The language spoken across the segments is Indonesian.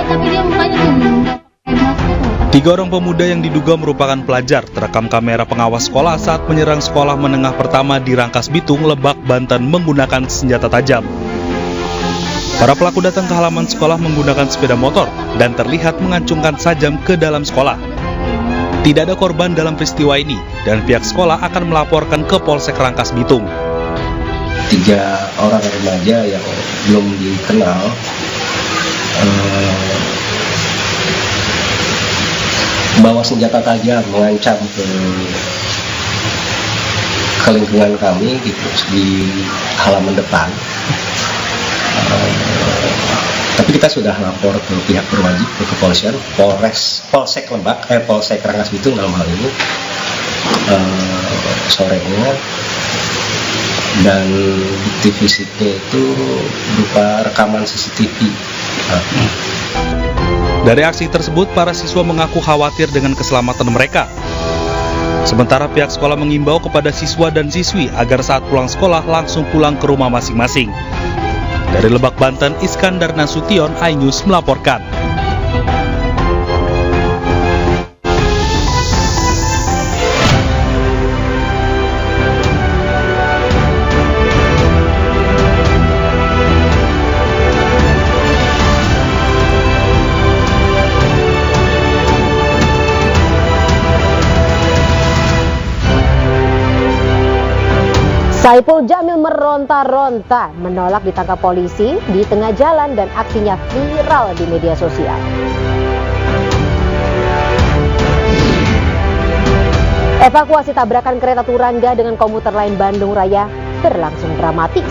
tapi dia mukanya tuh nggak pakai masker. 3 orang pemuda yang diduga merupakan pelajar terekam kamera pengawas sekolah saat menyerang sekolah menengah pertama di Rangkas Bitung, Lebak, Banten menggunakan senjata tajam. Para pelaku datang ke halaman sekolah menggunakan sepeda motor dan terlihat mengacungkan sajam ke dalam sekolah. Tidak ada korban dalam peristiwa ini dan pihak sekolah akan melaporkan ke Polsek Rangkas Bitung. 3 orang remaja yang belum dikenal bawa senjata tajam mengancam ke lingkungan kami gitu di halaman depan. Tapi kita sudah lapor ke pihak berwajib, ke kepolisian, Polsek Lebak, Polsek Rangkas Bitung dalam hal ini sorenya, dan bukti fisiknya itu berupa rekaman CCTV. Dari aksi tersebut, para siswa mengaku khawatir dengan keselamatan mereka. Sementara pihak sekolah mengimbau kepada siswa dan siswi agar saat pulang sekolah langsung pulang ke rumah masing-masing. Dari Lebak, Banten, Iskandar Nasution, iNews melaporkan. Saipul Jamil meronta-ronta menolak ditangkap polisi di tengah jalan dan aksinya viral di media sosial. Evakuasi tabrakan kereta Turangga dengan komuter lain Bandung Raya berlangsung dramatis.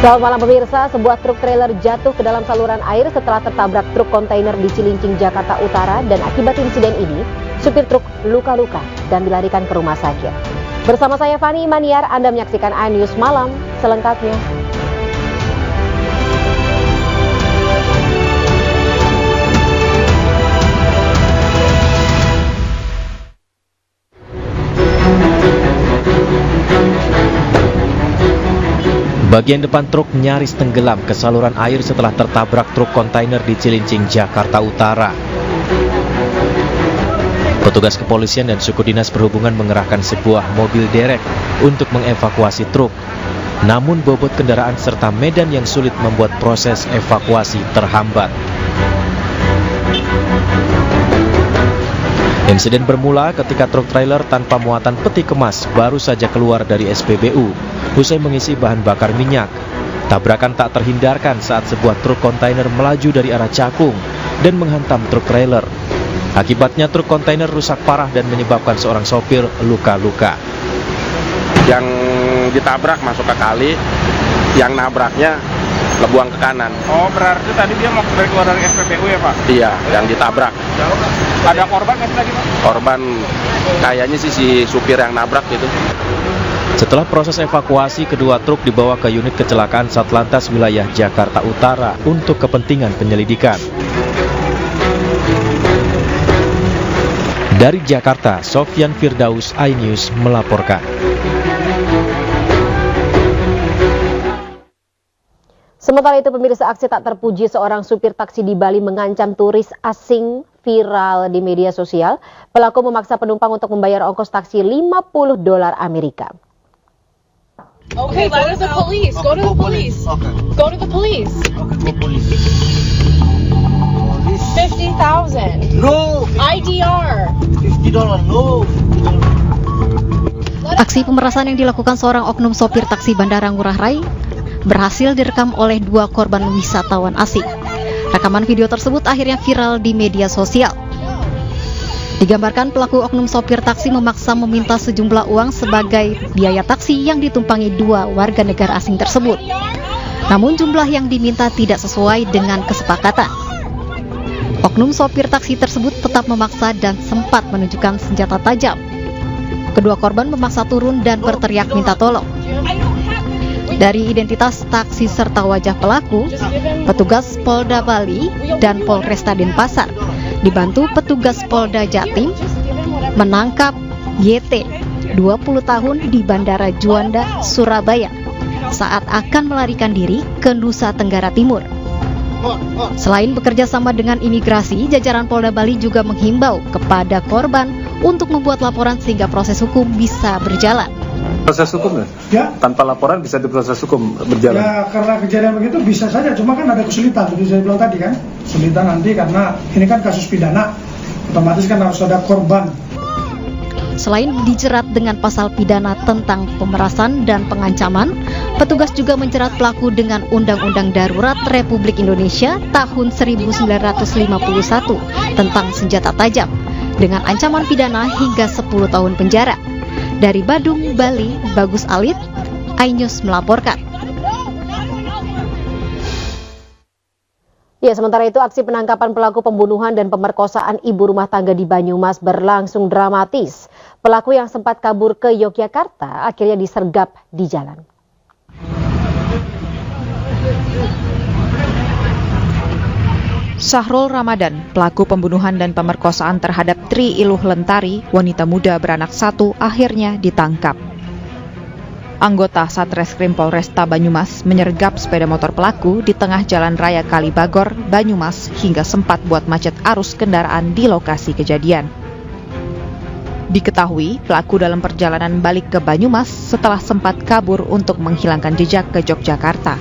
Selamat malam pemirsa, sebuah truk trailer jatuh ke dalam saluran air setelah tertabrak truk kontainer di Cilincing, Jakarta Utara, dan akibat insiden ini, supir truk luka-luka dan dilarikan ke rumah sakit. Bersama saya Fani Maniar, Anda menyaksikan iNews Malam selengkapnya. Bagian depan truk nyaris tenggelam ke saluran air setelah tertabrak truk kontainer di Cilincing, Jakarta Utara. Petugas kepolisian dan suku dinas perhubungan mengerahkan sebuah mobil derek untuk mengevakuasi truk. Namun bobot kendaraan serta medan yang sulit membuat proses evakuasi terhambat. Insiden bermula ketika truk trailer tanpa muatan peti kemas baru saja keluar dari SPBU usai mengisi bahan bakar minyak. Tabrakan tak terhindarkan saat sebuah truk kontainer melaju dari arah Cakung dan menghantam truk trailer. Akibatnya truk kontainer rusak parah dan menyebabkan seorang sopir luka-luka. Yang ditabrak masuk ke kali, yang nabraknya lebuang ke kanan. Oh, berarti tadi dia mau keluar dari SPBU ya Pak? Iya, yang ditabrak. Ada korban nggak sih lagi Pak? Korban kayaknya sih si supir yang nabrak gitu. Setelah proses evakuasi, kedua truk dibawa ke unit kecelakaan Satlantas Wilayah Jakarta Utara untuk kepentingan penyelidikan. Dari Jakarta, Sofyan Firdaus, iNews melaporkan. Sementara itu pemirsa, aksi tak terpuji seorang supir taksi di Bali mengancam turis asing viral di media sosial. Pelaku memaksa penumpang untuk membayar ongkos taksi $50 Amerika. Okay, go to the police. Go to the police. Okay. Go to the police. Okay, go police. 50,000. No. IDR. $50. No. Aksi pemerasan yang dilakukan seorang oknum sopir taksi Bandara Ngurah Rai berhasil direkam oleh 2 korban wisatawan asing. Rekaman video tersebut akhirnya viral di media sosial. Digambarkan pelaku oknum sopir taksi memaksa meminta sejumlah uang sebagai biaya taksi yang ditumpangi 2 warga negara asing tersebut. Namun jumlah yang diminta tidak sesuai dengan kesepakatan. Oknum sopir taksi tersebut tetap memaksa dan sempat menunjukkan senjata tajam. Kedua korban memaksa turun dan berteriak minta tolong. Dari identitas taksi serta wajah pelaku, petugas Polda Bali dan Polresta Denpasar dibantu petugas Polda Jatim menangkap YT 20 tahun di Bandara Juanda, Surabaya saat akan melarikan diri ke Nusa Tenggara Timur. Selain bekerja sama dengan imigrasi, jajaran Polda Bali juga menghimbau kepada korban untuk membuat laporan sehingga proses hukum bisa berjalan. Proses hukum ya? Tanpa laporan bisa diproses hukum berjalan? Ya, karena kejadian begitu bisa saja, cuma kan ada kesulitan, seperti saya bilang tadi kan. Kesulitan nanti karena ini kan kasus pidana, otomatis kan harus ada korban. Selain dijerat dengan pasal pidana tentang pemerasan dan pengancaman, petugas juga menjerat pelaku dengan Undang-Undang Darurat Republik Indonesia tahun 1951 tentang senjata tajam dengan ancaman pidana hingga 10 tahun penjara. Dari Badung, Bali, Bagus Alit, iNews melaporkan. Ya, sementara itu aksi penangkapan pelaku pembunuhan dan pemerkosaan ibu rumah tangga di Banyumas berlangsung dramatis. Pelaku yang sempat kabur ke Yogyakarta akhirnya disergap di jalan. Sahrul Ramadan, pelaku pembunuhan dan pemerkosaan terhadap Tri Iluh Lentari, wanita muda beranak satu, akhirnya ditangkap. Anggota Satreskrim Polresta Banyumas menyergap sepeda motor pelaku di tengah jalan raya Kalibagor, Banyumas, hingga sempat buat macet arus kendaraan di lokasi kejadian. Diketahui, pelaku dalam perjalanan balik ke Banyumas setelah sempat kabur untuk menghilangkan jejak ke Yogyakarta.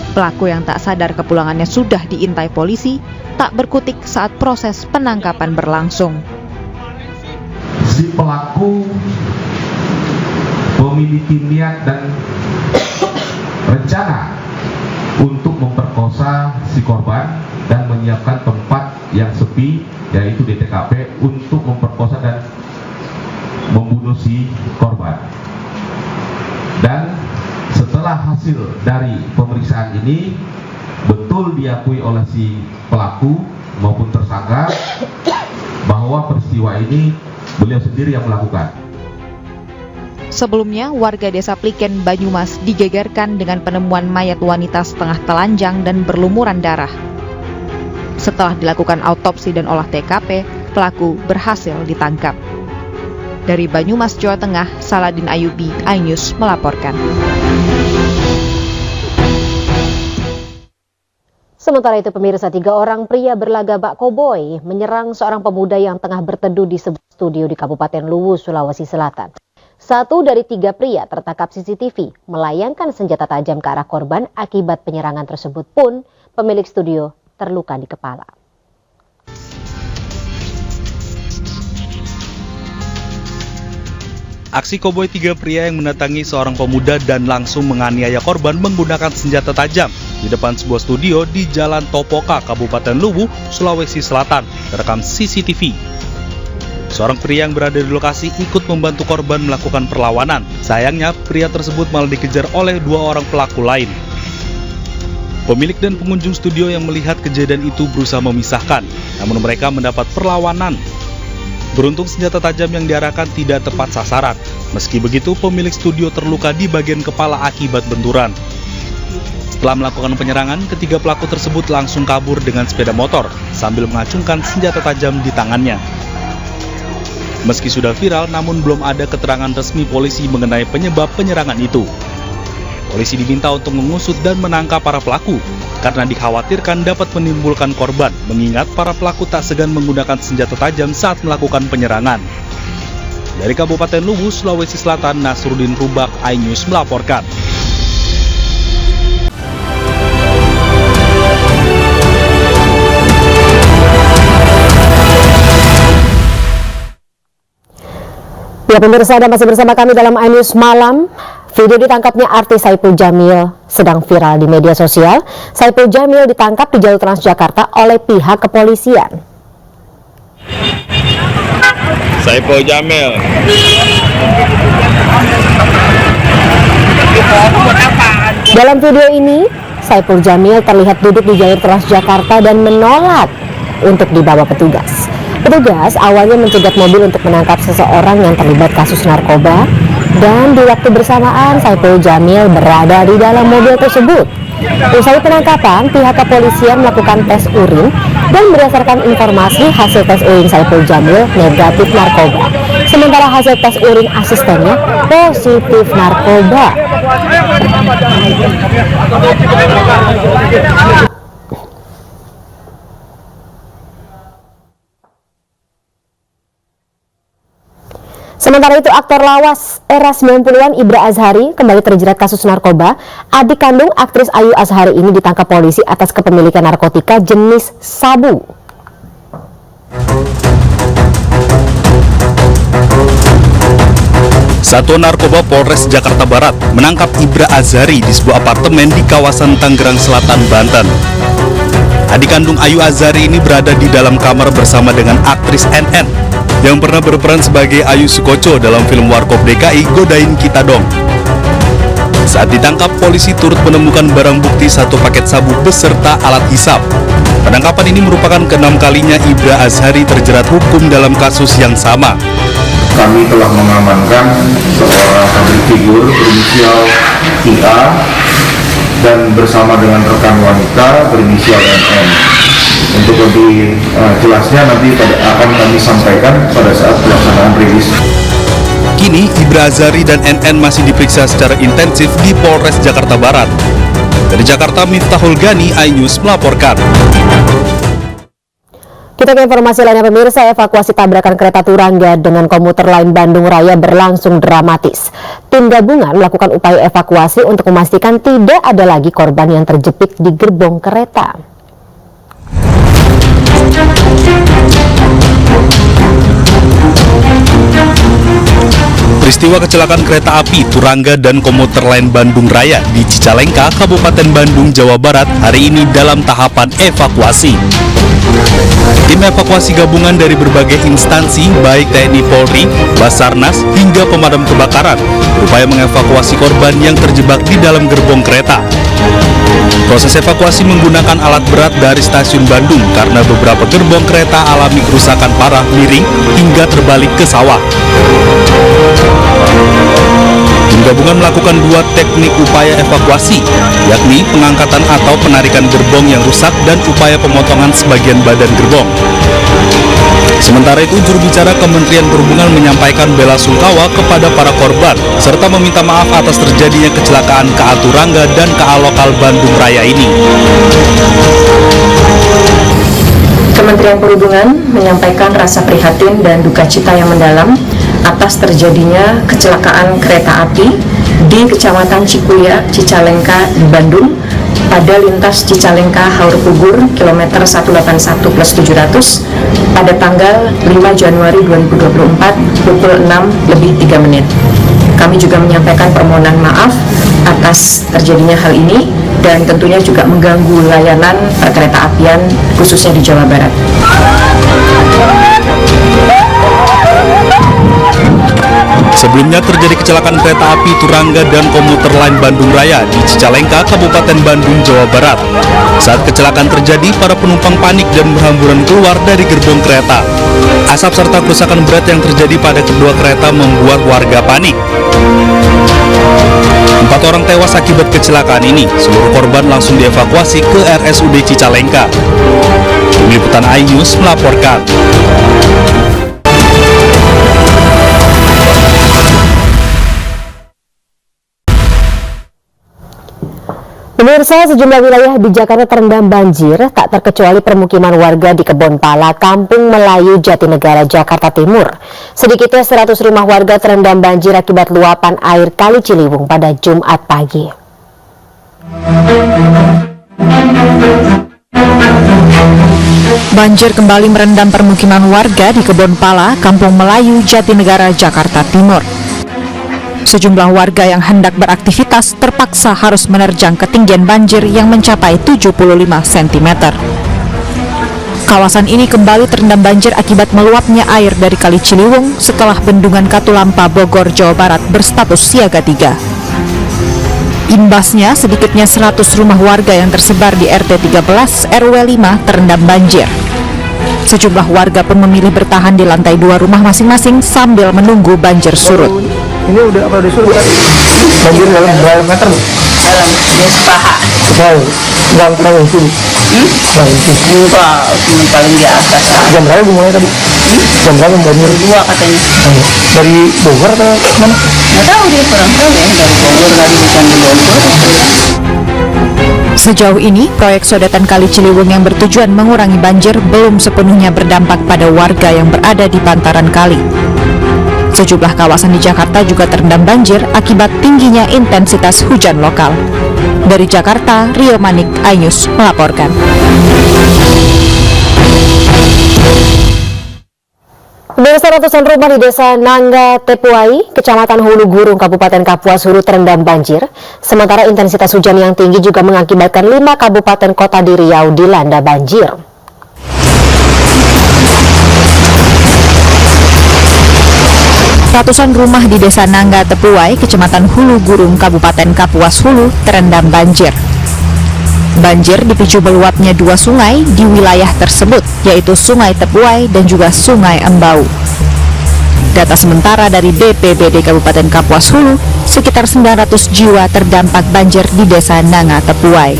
Pelaku yang tak sadar kepulangannya sudah diintai polisi, tak berkutik saat proses penangkapan berlangsung. Si pelaku memiliki niat dan rencana untuk memperkosa si korban dan menyiapkan tempat yang sepi, yaitu di TKP, untuk memperkosa dan membunuh si korban. Dan setelah hasil dari pemeriksaan ini betul diakui oleh si pelaku maupun tersangka bahwa peristiwa ini beliau sendiri yang melakukan. Sebelumnya, warga desa Pliken, Banyumas digegerkan dengan penemuan mayat wanita setengah telanjang dan berlumuran darah. Setelah dilakukan autopsi dan olah TKP, pelaku berhasil ditangkap. Dari Banyumas, Jawa Tengah, Saladin Ayubi, iNews melaporkan. Sementara itu pemirsa, 3 orang pria berlagak koboi menyerang seorang pemuda yang tengah berteduh di sebuah studio di Kabupaten Luwu, Sulawesi Selatan. 1 dari 3 pria tertangkap CCTV melayangkan senjata tajam ke arah korban. Akibat penyerangan tersebut pun pemilik studio terluka di kepala. Aksi koboi 3 pria yang mendatangi seorang pemuda dan langsung menganiaya korban menggunakan senjata tajam di depan sebuah studio di Jalan Topoka, Kabupaten Luwu, Sulawesi Selatan, terekam CCTV. Seorang pria yang berada di lokasi ikut membantu korban melakukan perlawanan. Sayangnya, pria tersebut malah dikejar oleh 2 orang pelaku lain. Pemilik dan pengunjung studio yang melihat kejadian itu berusaha memisahkan, namun mereka mendapat perlawanan. Beruntung senjata tajam yang diarahkan tidak tepat sasaran. Meski begitu, pemilik studio terluka di bagian kepala akibat benturan. Setelah melakukan penyerangan, ketiga pelaku tersebut langsung kabur dengan sepeda motor sambil mengacungkan senjata tajam di tangannya. Meski sudah viral, namun belum ada keterangan resmi polisi mengenai penyebab penyerangan itu. Polisi diminta untuk mengusut dan menangkap para pelaku karena dikhawatirkan dapat menimbulkan korban, mengingat para pelaku tak segan menggunakan senjata tajam saat melakukan penyerangan. Dari Kabupaten Luwu, Sulawesi Selatan, Nasruddin Rubak, iNews melaporkan. Ya pemirsa, Anda masih bersama kami dalam iNews Malam. Video ditangkapnya artis Saipul Jamil sedang viral di media sosial. Saipul Jamil ditangkap di jalur Transjakarta oleh pihak kepolisian. Saipul Jamil. Dalam video ini, Saipul Jamil terlihat duduk di jalur Transjakarta dan menolak untuk dibawa petugas. Petugas awalnya mencegat mobil untuk menangkap seseorang yang terlibat kasus narkoba. Dan di waktu bersamaan Saiful Jamil berada di dalam mobil tersebut. Usai penangkapan, pihak kepolisian melakukan tes urin dan berdasarkan informasi hasil tes urin Saiful Jamil negatif narkoba. Sementara hasil tes urin asistennya positif narkoba. Sementara itu, aktor lawas era 90-an Ibra Azhari kembali terjerat kasus narkoba. Adik kandung aktris Ayu Azhari ini ditangkap polisi atas kepemilikan narkotika jenis sabu. Satuan Narkoba Polres Jakarta Barat menangkap Ibra Azhari di sebuah apartemen di kawasan Tangerang Selatan, Banten. Adik kandung Ayu Azhari ini berada di dalam kamar bersama dengan aktris NN yang pernah berperan sebagai Ayu Sukoco dalam film Warkop DKI Godain Kita Dong. Saat ditangkap, polisi turut menemukan barang bukti 1 paket sabu beserta alat hisap. Penangkapan ini merupakan ke-6 kalinya Ibra Azhari terjerat hukum dalam kasus yang sama. Kami telah mengamankan seorang publik figur berinisial IA dan bersama dengan rekan wanita berinisial NN. Untuk lebih jelasnya nanti akan kami sampaikan pada saat pelaksanaan rilis. Kini Ibra Azhari dan NN masih diperiksa secara intensif di Polres Jakarta Barat. Dari Jakarta, Miftahul Gani, iNews melaporkan. Kita ke informasi lainnya, pemirsa. Evakuasi tabrakan kereta Turangga dengan komuter lain Bandung Raya berlangsung dramatis. Tim gabungan melakukan upaya evakuasi untuk memastikan tidak ada lagi korban yang terjepit di gerbong kereta. Peristiwa kecelakaan kereta api Turangga dan komuter lain Bandung Raya di Cicalengka, Kabupaten Bandung, Jawa Barat hari ini dalam tahapan evakuasi. Tim evakuasi gabungan dari berbagai instansi, baik TNI Polri, Basarnas, hingga pemadam kebakaran, berupaya mengevakuasi korban yang terjebak di dalam gerbong kereta. Proses evakuasi menggunakan alat berat dari stasiun Bandung karena beberapa gerbong kereta alami kerusakan parah, miring, hingga terbalik ke sawah. Tim gabungan melakukan 2 teknik upaya evakuasi, yakni pengangkatan atau penarikan gerbong yang rusak dan upaya pemotongan sebagian badan gerbong. Sementara itu, juru bicara Kementerian Perhubungan menyampaikan bela sungkawa kepada para korban, serta meminta maaf atas terjadinya kecelakaan KA Turangga dan KA Lokal Bandung Raya ini. Kementerian Perhubungan menyampaikan rasa prihatin dan duka cita yang mendalam atas terjadinya kecelakaan kereta api di Kecamatan Cikuya, Cicalengka, di Bandung pada lintas Cicalengka Haur Pugur kilometer 181+700 pada tanggal 5 Januari 2024 pukul 6:03. Kami juga menyampaikan permohonan maaf atas terjadinya hal ini dan tentunya juga mengganggu layanan perkereta apian khususnya di Jawa Barat. Sebelumnya terjadi kecelakaan kereta api Turangga dan komuter lain Bandung Raya di Cicalengka, Kabupaten Bandung, Jawa Barat. Saat kecelakaan terjadi, para penumpang panik dan berhamburan keluar dari gerbong kereta. Asap serta kerusakan berat yang terjadi pada kedua kereta membuat warga panik. 4 orang tewas akibat kecelakaan ini. Seluruh korban langsung dievakuasi ke RSUD Cicalengka. Tim Liputan iNews melaporkan. Pemirsa, sejumlah wilayah di Jakarta terendam banjir, tak terkecuali permukiman warga di Kebon Pala, Kampung Melayu, Jatinegara, Jakarta Timur. Sedikitnya 100 rumah warga terendam banjir akibat luapan air Kali Ciliwung pada Jumat pagi. Banjir kembali merendam permukiman warga di Kebon Pala, Kampung Melayu, Jatinegara, Jakarta Timur. Sejumlah warga yang hendak beraktivitas terpaksa harus menerjang ketinggian banjir yang mencapai 75 cm. Kawasan ini kembali terendam banjir akibat meluapnya air dari Kali Ciliwung setelah bendungan Katulampa, Bogor, Jawa Barat berstatus siaga 3. Imbasnya, sedikitnya 100 rumah warga yang tersebar di RT 13 RW 5 terendam banjir. Sejumlah warga pun memilih bertahan di lantai 2 rumah masing-masing sambil menunggu banjir surut. Ini udah apa disuruh tadi? Banjir dalam berapa meter? Dalam ya sepaha. Wow, nggak terlalu itu. Enggak, paling di atas. Jam berapa dimulai tadi? Jam berapa banjir? 2 katanya. Dari Bogor atau mana? Nggak tahu dia, kurang tahu ya. Dari Bogor kali, bukan di Bogor. Sejauh ini, proyek sodetan Kali Ciliwung yang bertujuan mengurangi banjir belum sepenuhnya berdampak pada warga yang berada di bantaran kali. Sejumlah kawasan di Jakarta juga terendam banjir akibat tingginya intensitas hujan lokal. Dari Jakarta, Rio Manik, iNews melaporkan. Pemirsa, ratusan rumah di Desa Nangga Tepuai, Kecamatan Hulu Gurung, Kabupaten Kapuas Hulu terendam banjir. Sementara intensitas hujan yang tinggi juga mengakibatkan 5 kabupaten kota di Riau dilanda banjir. Ratusan rumah di Desa Nangga Tepuai, Kecamatan Hulu Gurung, Kabupaten Kapuas Hulu terendam banjir. Banjir dipicu meluapnya 2 sungai di wilayah tersebut, yaitu Sungai Tepuai dan juga Sungai Embau. Data sementara dari BPBD Kabupaten Kapuas Hulu, sekitar 900 jiwa terdampak banjir di Desa Nangga Tepuai.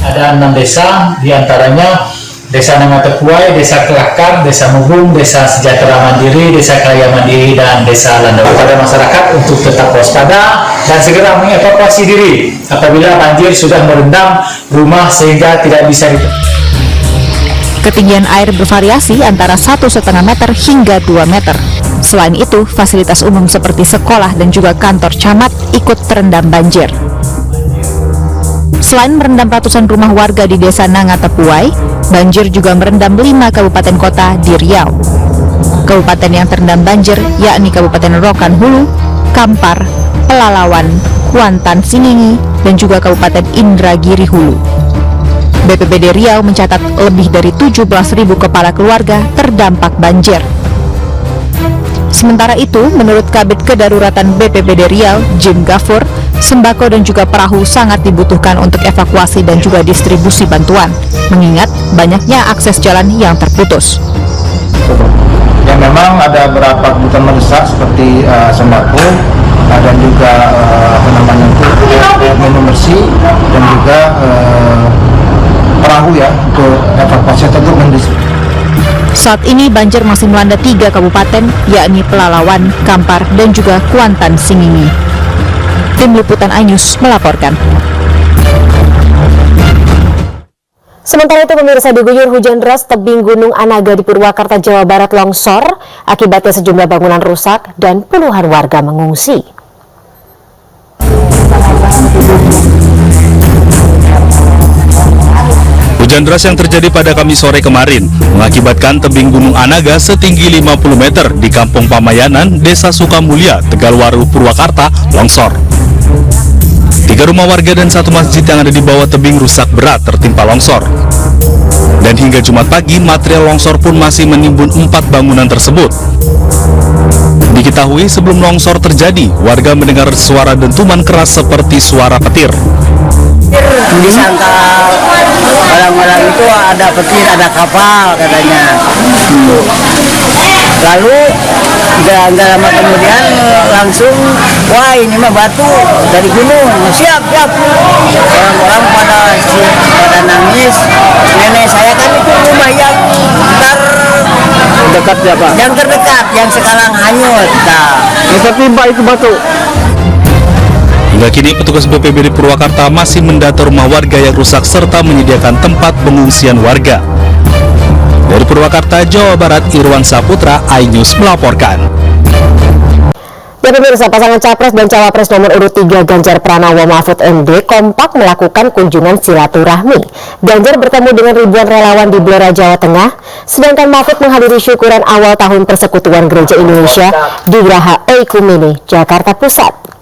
Ada 6 desa, diantaranya Desa Nangga Tepuai, Desa Kelakar, Desa Mugung, Desa Sejahtera Mandiri, Desa Kaya Mandiri, dan Desa Landau. Kepada masyarakat untuk tetap waspada dan segera mengevakuasi diri apabila banjir sudah merendam rumah sehingga tidak bisa Ketinggian air bervariasi antara 1,5 meter hingga 2 meter. Selain itu, fasilitas umum seperti sekolah dan juga kantor camat ikut terendam banjir. Selain merendam ratusan rumah warga di Desa Nangga Tepuai, banjir juga merendam 5 kabupaten kota di Riau. Kabupaten yang terendam banjir yakni Kabupaten Rokan Hulu, Kampar, Pelalawan, Kuantan Singingi, dan juga Kabupaten Indragiri Hulu. BPBD Riau mencatat lebih dari 17.000 kepala keluarga terdampak banjir. Sementara itu, menurut Kabid Kedaruratan BPBD Riau, Jim Gafur, sembako dan juga perahu sangat dibutuhkan untuk evakuasi dan juga distribusi bantuan, mengingat banyaknya akses jalan yang terputus. Ya memang ada beberapa kebutuhan mendesak seperti sembako dan juga minum bersih dan juga perahu ya untuk evakuasi atau mendistribusi. Saat ini banjir masih melanda 3 kabupaten, yakni Pelalawan, Kampar, dan juga Kuantan Singingi. Tim Liputan iNews melaporkan. Sementara itu, pemirsa, diguyur hujan deras tebing Gunung Anaga di Purwakarta, Jawa Barat longsor. Akibatnya sejumlah bangunan rusak dan puluhan warga mengungsi. Hujan deras yang terjadi pada Kamis sore kemarin mengakibatkan tebing Gunung Anaga setinggi 50 meter di Kampung Pamayanan, Desa Sukamulya, Tegalwaru, Purwakarta, longsor. 3 rumah warga dan 1 masjid yang ada di bawah tebing rusak berat tertimpa longsor. Dan hingga Jumat pagi, material longsor pun masih menimbun 4 bangunan tersebut. Diketahui sebelum longsor terjadi, warga mendengar suara dentuman keras seperti suara petir. Disangka malam-malam itu ada petir, ada kapal katanya. Lalu nggak lama kemudian langsung, wah ini mah batu dari gunung. Siap. Orang-orang pada nangis. Nenek saya kan itu rumah yang Dekat siapa? Yang terdekat, yang sekarang hanyut. Nah, tertimpa itu batu. Hingga kini petugas BPBD Purwakarta masih mendata rumah warga yang rusak serta menyediakan tempat pengungsian warga. Dari Purwakarta, Jawa Barat, Irwan Saputra, iNews melaporkan. Ya pemirsa, pasangan Capres dan Cawapres nomor urut 3 Ganjar Pranowo Mahfud MD kompak melakukan kunjungan silaturahmi. Ganjar bertemu dengan ribuan relawan di Blora, Jawa Tengah, sedangkan Mahfud menghadiri syukuran awal tahun Persekutuan Gereja Indonesia di Geraha Eikumene, Jakarta Pusat.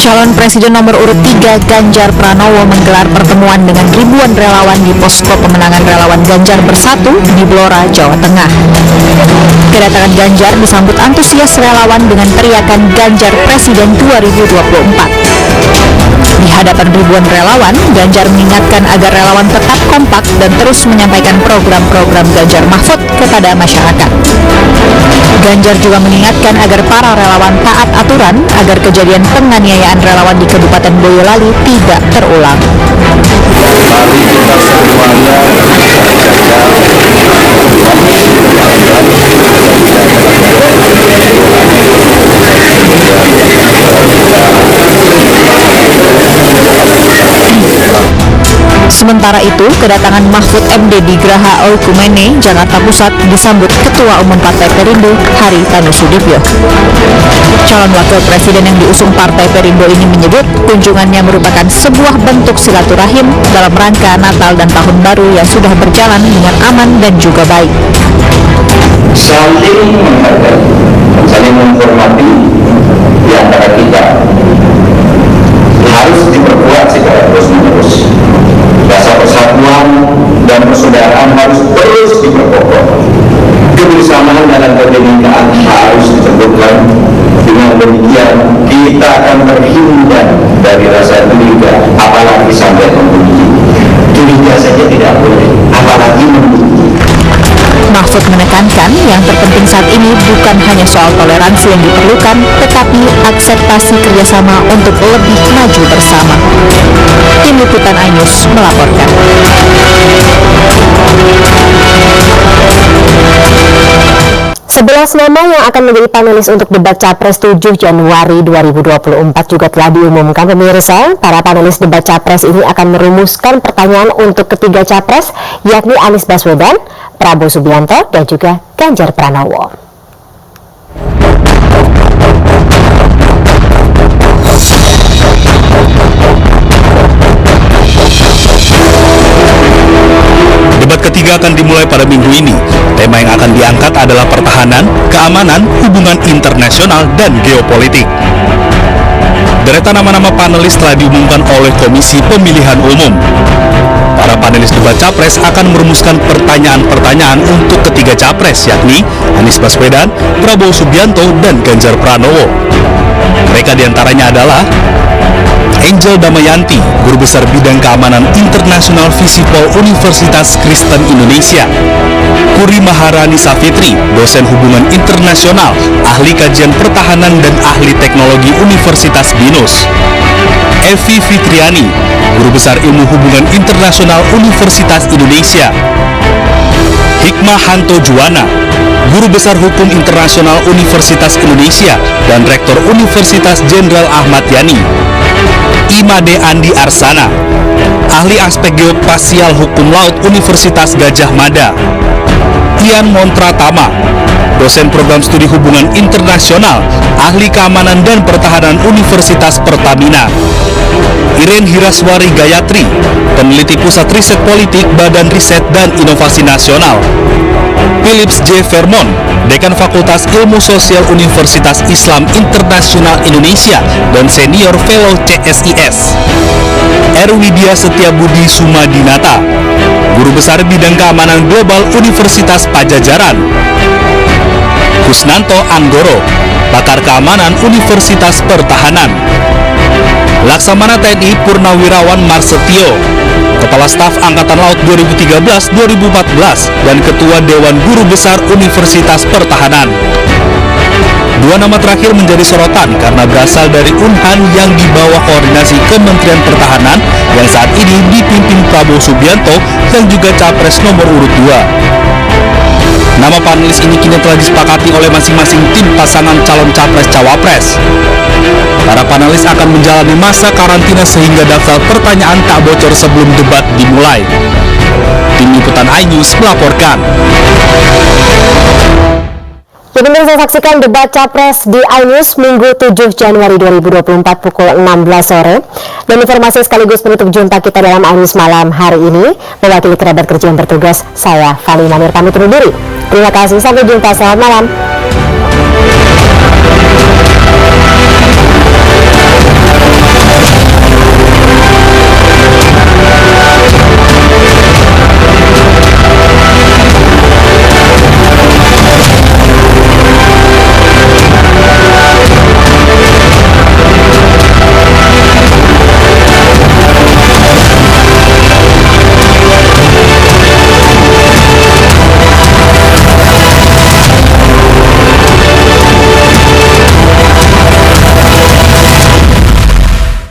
Calon Presiden nomor urut 3 Ganjar Pranowo menggelar pertemuan dengan ribuan relawan di posko pemenangan relawan Ganjar Bersatu di Blora, Jawa Tengah. Kedatangan Ganjar disambut antusias relawan dengan teriakan Ganjar Presiden 2024. Di hadapan ribuan relawan, Ganjar mengingatkan agar relawan tetap kompak dan terus menyampaikan program-program Ganjar Mahfud kepada masyarakat. Ganjar juga mengingatkan agar para relawan taat aturan agar kejadian penganiayaan relawan di Kabupaten Boyolali tidak terulang. Sementara itu, kedatangan Mahfud MD di Graha Oikumene, Jakarta Pusat disambut Ketua Umum Partai Perindo, Haritanu Sudibyo. Calon Wakil Presiden yang diusung Partai Perindo ini menyebut kunjungannya merupakan sebuah bentuk silaturahim dalam rangka Natal dan Tahun Baru yang sudah berjalan dengan aman dan juga baik. Saling menghargai, saling menghormati di antara kita harus diperkuat secara terus-menerus. Rasa persatuan dan persaudaraan harus terus diperkokoh. Kebersamaan dalam kebenekaan harus ditentukan. Dengan demikian kita akan terhindar dari rasa curiga, apalagi sampai membenci. Curiga saja tidak boleh, apalagi membenci. Mahfud menekankan yang terpenting saat ini bukan hanya soal toleransi yang diperlukan, tetapi akseptasi kerjasama untuk lebih maju bersama. Tim Liputan iNews melaporkan. 11 nama yang akan menjadi panelis untuk debat Capres 7 Januari 2024 juga telah diumumkan pemirsa. Para panelis debat Capres ini akan merumuskan pertanyaan untuk ketiga Capres, yakni Anies Baswedan, Prabowo Subianto, dan juga Ganjar Pranowo. Debat ketiga akan dimulai pada minggu ini. Tema yang akan diangkat adalah pertahanan, keamanan, hubungan internasional, dan geopolitik. Deretan nama-nama panelis telah diumumkan oleh Komisi Pemilihan Umum. Para panelis debat Capres akan merumuskan pertanyaan-pertanyaan untuk ketiga Capres, yakni Anies Baswedan, Prabowo Subianto, dan Ganjar Pranowo. Mereka diantaranya adalah Angel Damayanti, Guru Besar Bidang Keamanan Internasional Visipol Universitas Kristen Indonesia; Puri Maharani Safitri, Dosen Hubungan Internasional, Ahli Kajian Pertahanan dan Ahli Teknologi Universitas BINUS; Evi Fitriani, Guru Besar Ilmu Hubungan Internasional Universitas Indonesia; Hikmah Hanto Juwana, Guru Besar Hukum Internasional Universitas Indonesia dan Rektor Universitas Jenderal Ahmad Yani; Imade Andi Arsana, Ahli Aspek Geospasial Hukum Laut Universitas Gajah Mada; Ian Montratama, Dosen Program Studi Hubungan Internasional, Ahli Keamanan dan Pertahanan Universitas Pertamina; Iren Hiraswari Gayatri, Peneliti Pusat Riset Politik Badan Riset dan Inovasi Nasional; Philips J. Vermont, Dekan Fakultas Ilmu Sosial Universitas Islam Internasional Indonesia dan Senior Fellow CSIS; Erwidia Setiabudi Sumadinata, Guru Besar Bidang Keamanan Global Universitas Pajajaran; Kusnanto Anggoro, Pakar Keamanan Universitas Pertahanan; Laksamana TNI Purnawirawan Marsetio, Kepala Staf Angkatan Laut 2013-2014 dan Ketua Dewan Guru Besar Universitas Pertahanan. Dua nama terakhir menjadi sorotan karena berasal dari Unhan yang di bawah koordinasi Kementerian Pertahanan yang saat ini dipimpin Prabowo Subianto yang juga Capres nomor urut 2. Nama panelis ini kini telah disepakati oleh masing-masing tim pasangan calon Capres-Cawapres. Para panelis akan menjalani masa karantina sehingga daftar pertanyaan tak bocor sebelum debat dimulai. Tim Liputan iNews melaporkan. Jadi saya saksikan debat Capres di iNews Minggu 7 Januari 2024 pukul 16 sore. Dan informasi sekaligus penutup jumpa kita dalam iNews malam hari ini. Mewakili kerabat kerja yang bertugas, saya Fali Manir pamit undur diri. Terima kasih, sampai jumpa, selamat malam.